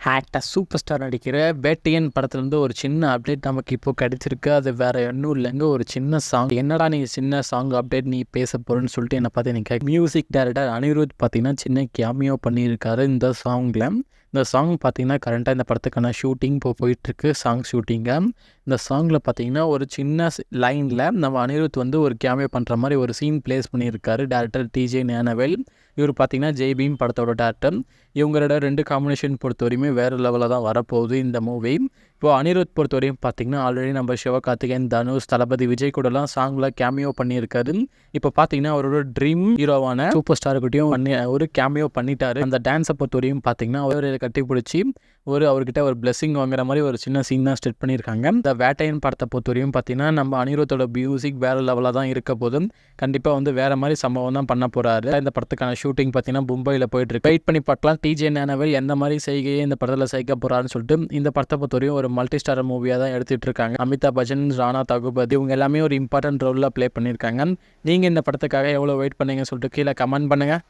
Actor super star நடிக்கிற வேட்டையன் படத்துலேருந்து ஒரு சின்ன அப்டேட் நமக்கு இப்போ கிடைச்சிருக்கு. அது வேறு ஒன்றும் இல்லைங்க, ஒரு சின்ன சாங். என்னடா நீ சின்ன சாங் அப்டேட் நீ பேச போகிறேன்னு சொல்லிட்டு என்னை பார்த்து எனக்கு மியூசிக் டைரக்டர் அனிருத் பார்த்தீங்கன்னா சின்ன கேமியோ பண்ணியிருக்காரு இந்த சாங்கில். இந்த சாங் பார்த்தீங்கன்னா கரண்ட்டாக இந்த படத்துக்கான ஷூட்டிங் இப்போ போயிட்டுருக்கு, சாங் ஷூட்டிங்க. இந்த சாங்கில் பார்த்தீங்கன்னா ஒரு சின்ன லைனில் நம்ம அனிருத் வந்து ஒரு கேமியோ பண்ணுற மாதிரி ஒரு சீன் ப்ளேஸ் பண்ணியிருக்காரு டேரக்டர் டிஜே ஞானவேல். இவர் பார்த்தீங்கன்னா ஜெய் பீம் படத்தோட டேரக்டர். இவங்களோட 2 காம்பினேஷன் பொறுத்த வரையுமே வேறு லெவலில் தான் வரப்போகுது இந்த மூவி. இப்போது அனிருத் பொறுத்த வரையும் பார்த்திங்கன்னா ஆல்ரெடி நம்ம சிவகார்த்திகேயன், தனுஷ், தளபதி விஜய் கூடலாம் சாங்கில் கேமியோ பண்ணியிருக்காரு. இப்போ பார்த்தீங்கன்னா அவரோட ட்ரீம் ஹீரோவான சூப்பர் ஸ்டார்கிட்டையும் ஒரு கேமியோ பண்ணிட்டாரு. அந்த டான்ஸை பொறுத்த வரையும் பார்த்தீங்கன்னா அவரை கட்டி பிடிச்சி அவர்கிட்ட ஒரு பிளெஸிங் வாங்குற மாதிரி ஒரு சின்ன சீன் தான் ஸ்டெட் பண்ணியிருக்காங்க. இந்த வேட்டையன் படத்தை பொறுத்த வரையும் பார்த்தீங்கன்னா நம்ம அனிருத்தோட மியூசிக் வேறு லெவலில் தான் இருக்க போதும். கண்டிப்பாக வந்து வேறு மாதிரி சம்பவம் தான் பண்ண போகிறாரு. இந்த படத்துக்கான ஷூட்டிங் பார்த்தீங்கன்னா மும்பையில் போயிட்டுருக்கு. வெயிட் பண்ணி பார்க்கலாம் டிஜே ஞானவேல் எந்த மாதிரி செய்கையை இந்த படத்தில் செய்ய போகிறாருன்னு சொல்லிட்டு. இந்த படத்தை பொறுத்த வரையும் ஒரு மல்டி ஸ்டார் மூவியாக தான் எடுத்துகிட்டு இருக்காங்க. அமிதாப் பச்சன், ராணா தகுபதி இவங்க எல்லாமே ஒரு இம்பார்ட்டன்ட் ரோலில் ப்ளே பண்ணியிருக்காங்க. நீங்கள் இந்த படத்துக்காக எவ்வளோ வெயிட் பண்ணீங்கன்னு சொல்லிட்டு கீழே கமெண்ட் பண்ணுங்கள்.